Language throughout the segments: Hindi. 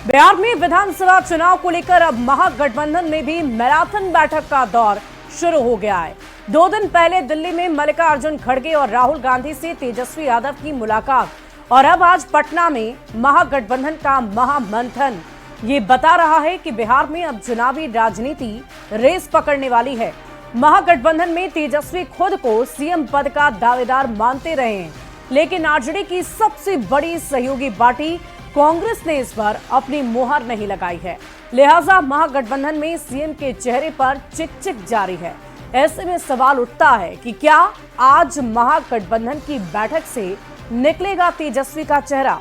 बिहार में विधानसभा चुनाव को लेकर अब महागठबंधन में भी मैराथन बैठक का दौर शुरू हो गया है। 2 दिन पहले दिल्ली में मल्लिकार्जुन खड़गे और राहुल गांधी से तेजस्वी यादव की मुलाकात और अब आज पटना में महागठबंधन का महामंथन ये बता रहा है कि बिहार में अब चुनावी राजनीति रेस पकड़ने वाली है। महागठबंधन में तेजस्वी खुद को सीएम पद का दावेदार मानते रहे हैं, लेकिन आरजेडी की सबसे बड़ी सहयोगी पार्टी कांग्रेस ने इस पर अपनी मुहर नहीं लगाई है। लिहाजा महागठबंधन में सीएम के चेहरे पर चिकचिक जारी है। ऐसे में सवाल उठता है कि क्या आज महागठबंधन की बैठक से निकलेगा तेजस्वी का चेहरा?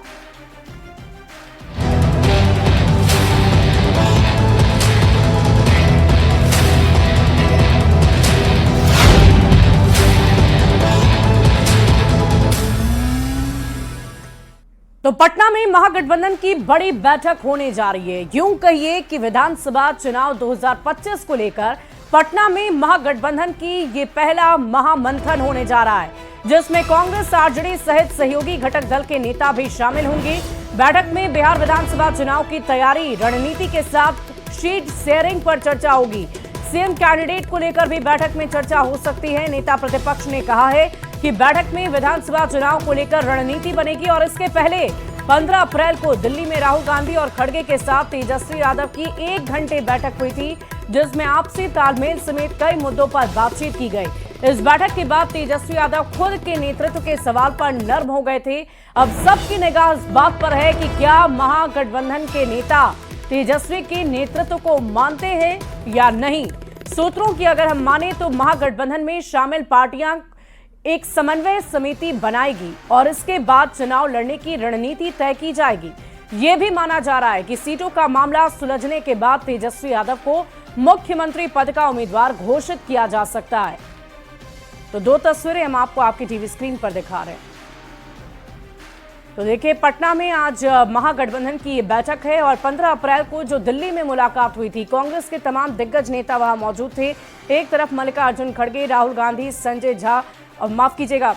तो पटना में महागठबंधन की बड़ी बैठक होने जा रही है। यूं कहिए कि विधानसभा चुनाव 2025 को लेकर पटना में महागठबंधन की ये पहला महामंथन होने जा रहा है, जिसमें कांग्रेस, आरजेडी सहित सहयोगी घटक दल के नेता भी शामिल होंगे। बैठक में बिहार विधानसभा चुनाव की तैयारी, रणनीति के साथ सीट शेयरिंग पर चर्चा होगी। सीएम कैंडिडेट को लेकर भी बैठक में चर्चा हो सकती है। नेता प्रतिपक्ष ने कहा है कि बैठक में विधानसभा चुनाव को लेकर रणनीति बनेगी और इसके पहले 15 अप्रैल को दिल्ली में राहुल गांधी और खड़गे के साथ तेजस्वी यादव की 1 घंटे बैठक हुई थी, जिसमें आपसी तालमेल समेत कई मुद्दों पर बातचीत की गई। इस बैठक के बाद तेजस्वी यादव खुद के नेतृत्व के सवाल पर नर्म हो गए थे। अब सबकी निगाह इस बात पर है कि क्या महागठबंधन के नेता तेजस्वी के नेतृत्व को मानते हैं या नहीं। सूत्रों की अगर हम माने तो महागठबंधन में शामिल पार्टियां एक समन्वय समिति बनाएगी और इसके बाद चुनाव लड़ने की रणनीति तय की जाएगी। यह भी माना जा रहा है कि सीटों का मामला सुलझने के बाद तेजस्वी यादव को मुख्यमंत्री पद का उम्मीदवार घोषित किया जा सकता है। तो 2 तस्वीरें हम आपको आपकी टीवी स्क्रीन पर दिखा रहे हैं। तो देखिए, पटना में आज महागठबंधन की ये बैठक है और 15 अप्रैल को जो दिल्ली में मुलाकात हुई थी, कांग्रेस के तमाम दिग्गज नेता वहां मौजूद थे। एक तरफ मल्लिकार्जुन खड़गे, राहुल गांधी, संजय झा, माफ कीजिएगा,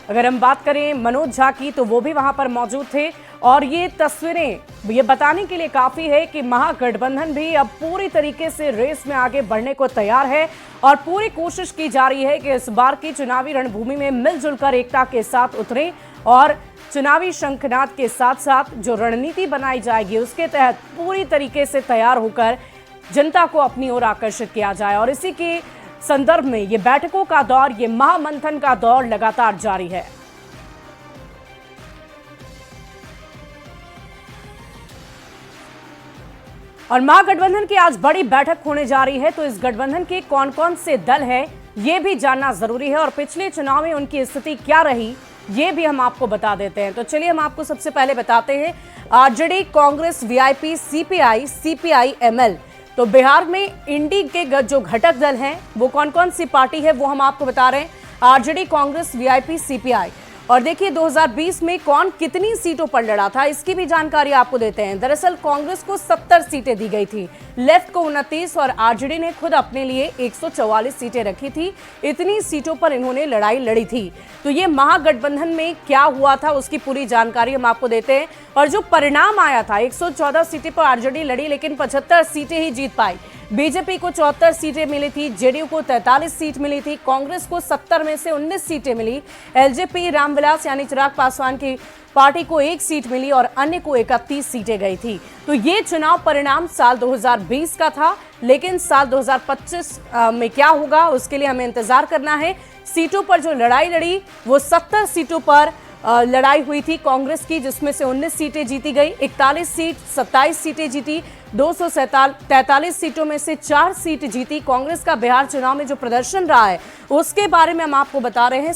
अगर हम बात करें मनोज झा की, तो वो भी वहां पर मौजूद थे। और ये तस्वीरें ये बताने के लिए काफी है कि महागठबंधन भी अब पूरी तरीके से रेस में आगे बढ़ने को तैयार है और पूरी कोशिश की जा रही है कि इस बार की चुनावी रणभूमि में मिलजुल कर एकता के साथ उतरें और चुनावी शंखनाद के साथ साथ जो रणनीति बनाई जाएगी उसके तहत पूरी तरीके से तैयार होकर जनता को अपनी ओर आकर्षित किया जाए। और इसी के संदर्भ में ये बैठकों का दौर, ये महामंथन का दौर लगातार जारी है। और महागठबंधन की आज बड़ी बैठक होने जा रही है, तो इस गठबंधन के कौन कौन से दल हैं ये भी जानना जरूरी है और पिछले चुनाव में उनकी स्थिति क्या रही ये भी हम आपको बता देते हैं। तो चलिए हम आपको सबसे पहले बताते हैं RJD, Congress, VIP, CPI, CPI-ML. तो बिहार में इंडी के जो घटक दल हैं वो कौन कौन सी पार्टी है वो हम आपको बता रहे हैं। RJD, Congress, VIP, CPI. और देखिए 2020 में कौन कितनी सीटों पर लड़ा था इसकी भी जानकारी आपको देते हैं। दरअसल कांग्रेस को 70 सीटें दी गई थी, लेफ्ट को 29 और आरजेडी ने खुद अपने लिए 144 सीटें रखी थी। इतनी सीटों पर इन्होंने लड़ाई लड़ी थी। तो ये महागठबंधन में क्या हुआ था उसकी पूरी जानकारी हम आपको देते हैं। और जो परिणाम आया था, 114 सीटें पर आरजेडी लड़ी लेकिन 75 सीटें ही जीत पाई। बीजेपी को 74 सीटें मिली थी, जेडीयू को 43 सीट मिली थी, कांग्रेस को 70 में से 19 सीटें मिली, एलजेपी रामविलास यानी चिराग पासवान की पार्टी को 1 सीट मिली और अन्य को 31 सीटें गई थी। तो ये चुनाव परिणाम साल 2020 का था, लेकिन साल 2025 में क्या होगा उसके लिए हमें इंतजार करना है। सीटों पर जो लड़ाई लड़ी वो 70 सीटों पर लड़ाई हुई थी कांग्रेस की, जिसमें से 19 सीटें जीती गई, 41 सीट 27 सीटें जीती, 243 सीटों में से 4 सीट जीती। कांग्रेस का बिहार चुनाव में जो प्रदर्शन रहा है उसके बारे में हम आपको बता रहे हैं।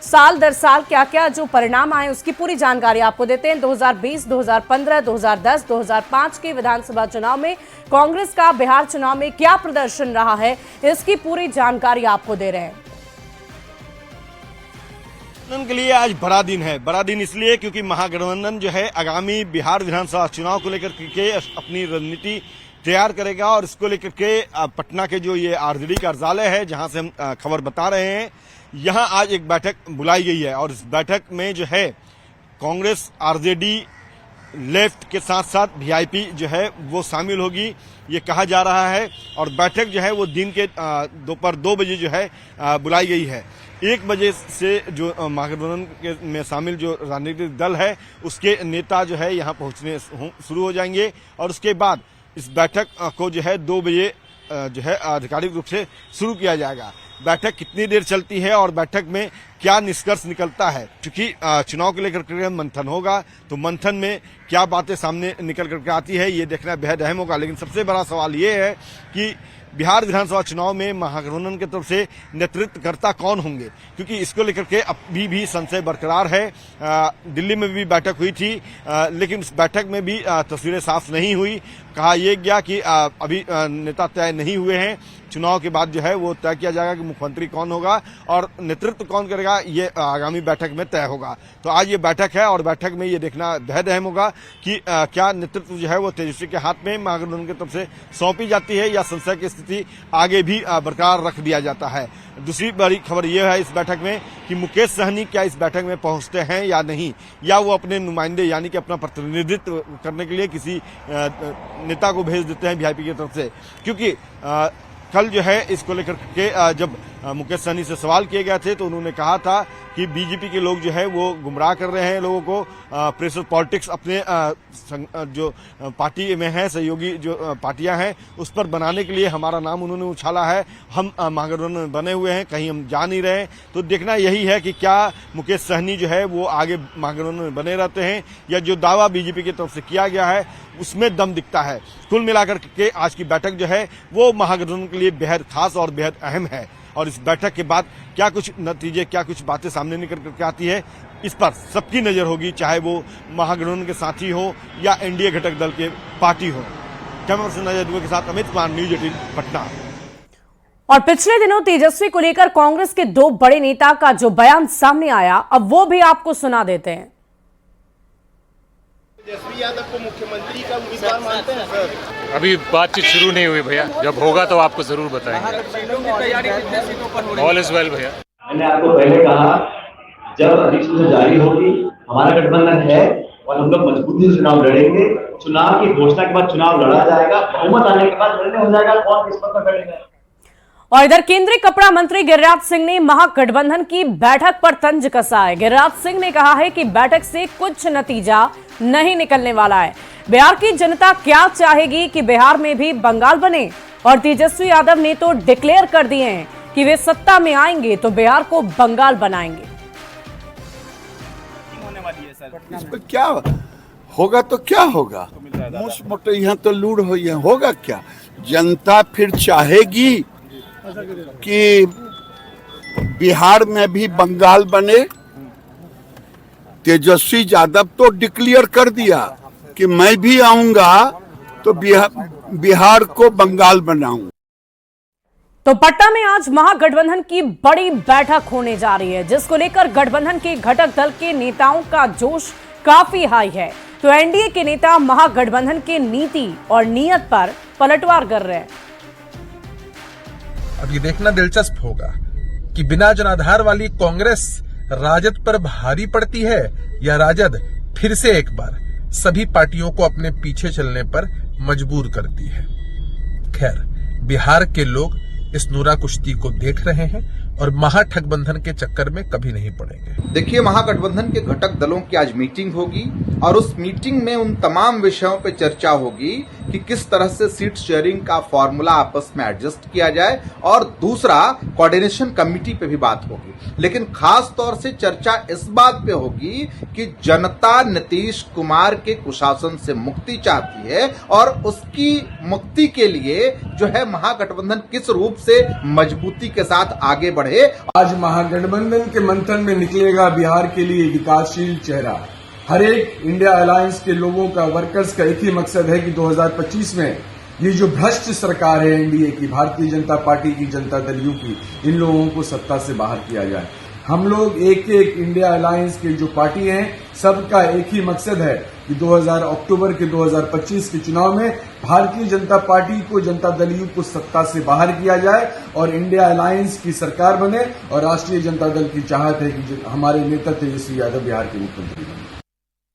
साल दर साल क्या क्या जो परिणाम आए उसकी पूरी जानकारी आपको देते हैं। 2020, 2015, 2010, 2005 के विधानसभा चुनाव में कांग्रेस का बिहार चुनाव में क्या प्रदर्शन रहा है इसकी पूरी जानकारी आपको दे रहे हैं। के लिए आज बड़ा दिन है। बड़ा दिन इसलिए क्योंकि महागठबंधन जो है आगामी बिहार विधानसभा चुनाव को लेकर के अपनी रणनीति तैयार करेगा और इसको लेकर के पटना के जो ये आरजेडी कार्यालय है जहां से हम खबर बता रहे हैं, यहां आज एक बैठक बुलाई गई है और इस बैठक में जो है कांग्रेस, आरजेडी लेफ्ट के साथ साथ वीआईपी जो है वो शामिल होगी, ये कहा जा रहा है। और बैठक जो है वो दिन के दोपहर 2 बजे जो है बुलाई गई है। 1 बजे से जो महागठबंधन में शामिल जो राजनीतिक दल है उसके नेता जो है यहाँ पहुँचने शुरू हो जाएंगे और उसके बाद इस बैठक को जो है 2 बजे जो है आधिकारिक रूप से शुरू किया जाएगा। बैठक कितनी देर चलती है और बैठक में क्या निष्कर्ष निकलता है, क्योंकि चुनाव को लेकर के मंथन होगा, तो मंथन में क्या बातें सामने निकल करके आती है ये देखना बेहद अहम होगा। लेकिन सबसे बड़ा सवाल ये है कि बिहार विधानसभा चुनाव में महागठबंधन की तरफ से नेतृत्वकर्ता कौन होंगे, क्योंकि इसको लेकर के अभी भी संशय बरकरार है। दिल्ली में भी बैठक हुई थी, लेकिन उस बैठक में भी तस्वीरें साफ नहीं हुई। कहा यह गया कि अभी नेता तय नहीं हुए हैं, चुनाव के बाद जो है वो तय किया जाएगा कि मुख्यमंत्री कौन होगा और नेतृत्व कौन करेगा, ये आगामी बैठक में तय होगा। तो आज ये बैठक है और बैठक में ये देखना बेहद अहम होगा कि क्या नेतृत्व जो है वो तेजस्वी के हाथ में महागठबंधन की तरफ से सौंपी जाती है या संशय की स्थिति आगे भी बरकरार रख दिया जाता है। दूसरी बड़ी खबर यह है इस बैठक में कि मुकेश सहनी क्या इस बैठक में पहुंचते हैं या नहीं, या वो अपने नुमाइंदे यानी कि अपना प्रतिनिधित्व करने के लिए किसी नेता को भेज देते हैं वीआईपी की तरफ से। क्योंकि कल जो है इसको लेकर के जब मुकेश सहनी से सवाल किए गए थे तो उन्होंने कहा था कि बीजेपी के लोग जो है वो गुमराह कर रहे हैं लोगों को, प्रेशर पॉलिटिक्स अपने जो पार्टी में है, सहयोगी जो पार्टियां हैं उस पर बनाने के लिए हमारा नाम उन्होंने उछाला है। हम महागठबंधन में बने हुए हैं, कहीं हम जा नहीं रहे। तो देखना यही है कि क्या मुकेश सहनी जो है वो आगे महागठबंधन में बने रहते हैं या जो दावा बीजेपी की तरफ से किया गया है उसमें दम दिखता है। कुल मिलाकर के आज की बैठक जो है वो महागठबंधन के लिए बेहद खास और बेहद अहम है और इस बैठक के बाद क्या कुछ नतीजे, क्या कुछ बातें सामने निकल करके आती है, इस पर सबकी नजर होगी, चाहे वो महागठबंधन के साथी हो या एनडीए घटक दल के पार्टी हो। कैमरा पर्सन अजय दुबे के साथ अमित कुमार, न्यूज 18 पटना। और पिछले दिनों तेजस्वी को लेकर कांग्रेस के 2 बड़े नेता का जो बयान सामने आया, अब वो भी आपको सुना देते हैं। तेजस्वी यादव को मुख्यमंत्री का उम्मीदवार मानते हैं सर? अभी बातचीत शुरू नहीं हुई भैया, जब होगा तो आपको जरूर बताएंगे। ऑल इज वेल भैया। मैंने आपको पहले कहा जब अधिसूचना जारी होगी, हमारा गठबंधन है और हम लोग मजबूती से चुनाव लड़ेंगे। चुनाव की घोषणा के बाद चुनाव लड़ा जाएगा, बहुमत आने के बाद निर्णय हो जाएगा कौन किस पद पर खड़ेगा। और इधर केंद्रीय कपड़ा मंत्री गिरिराज सिंह ने महागठबंधन की बैठक पर तंज कसा है। गिरिराज सिंह ने कहा है कि बैठक से कुछ नतीजा नहीं निकलने वाला है। बिहार की जनता क्या चाहेगी कि बिहार में भी बंगाल बने, और तेजस्वी यादव ने तो डिक्लेयर कर दिए हैं कि वे सत्ता में आएंगे तो बिहार को बंगाल बनाएंगे। होने वाली है सर, इस पर क्या होगा तो क्या होगा, मुझ मोटे यहाँ तो लूढ़ हो, होगा क्या। जनता फिर चाहेगी कि बिहार में भी बंगाल बने। तेजस्वी यादव तो डिक्लेयर कर दिया कि मैं भी आऊंगा तो बिहार को बंगाल बनाऊं। तो पटना में आज महागठबंधन की बड़ी बैठक होने जा रही है, जिसको लेकर गठबंधन के घटक दल के नेताओं का जोश काफी हाई है। तो एनडीए के नेता महागठबंधन के नीति और नीयत पर पलटवार कर रहे हैं। अब ये देखना दिलचस्प होगा कि बिना जनाधार वाली कांग्रेस राजद पर भारी पड़ती है या राजद फिर से एक बार सभी पार्टियों को अपने पीछे चलने पर मजबूर करती है। खैर, बिहार के लोग इस नूरा कुश्ती को देख रहे हैं और महागठबंधन के चक्कर में कभी नहीं पड़ेंगे। देखिए, महागठबंधन के घटक दलों की आज मीटिंग होगी और उस मीटिंग में उन तमाम विषयों पे चर्चा होगी कि किस तरह से सीट शेयरिंग का फॉर्मूला आपस में एडजस्ट किया जाए, और दूसरा कोऑर्डिनेशन कमेटी पे भी बात होगी। लेकिन खास तौर से चर्चा इस बात पे होगी कि जनता नीतीश कुमार के कुशासन से मुक्ति चाहती है और उसकी मुक्ति के लिए जो है महागठबंधन किस रूप से मजबूती के साथ आगे बढ़े। आज महागठबंधन के मंथन में निकलेगा बिहार के लिए विकासशील चेहरा। हर एक इंडिया अलायंस के लोगों का, वर्कर्स का एक ही मकसद है कि 2025 में ये जो भ्रष्ट सरकार है एनडीए की, भारतीय जनता पार्टी की, जनता दल यू की, इन लोगों को सत्ता से बाहर किया जाए। हम लोग एक एक इंडिया अलायंस के जो पार्टी हैं, सबका एक ही मकसद है कि अक्टूबर के 2025 के चुनाव में भारतीय जनता पार्टी को, जनता दल यू को सत्ता से बाहर किया जाए और इंडिया अलायंस की सरकार बने। और राष्ट्रीय जनता दल की चाहत है कि हमारे नेता तेजस्वी यादव बिहार के मुख्यमंत्री बने।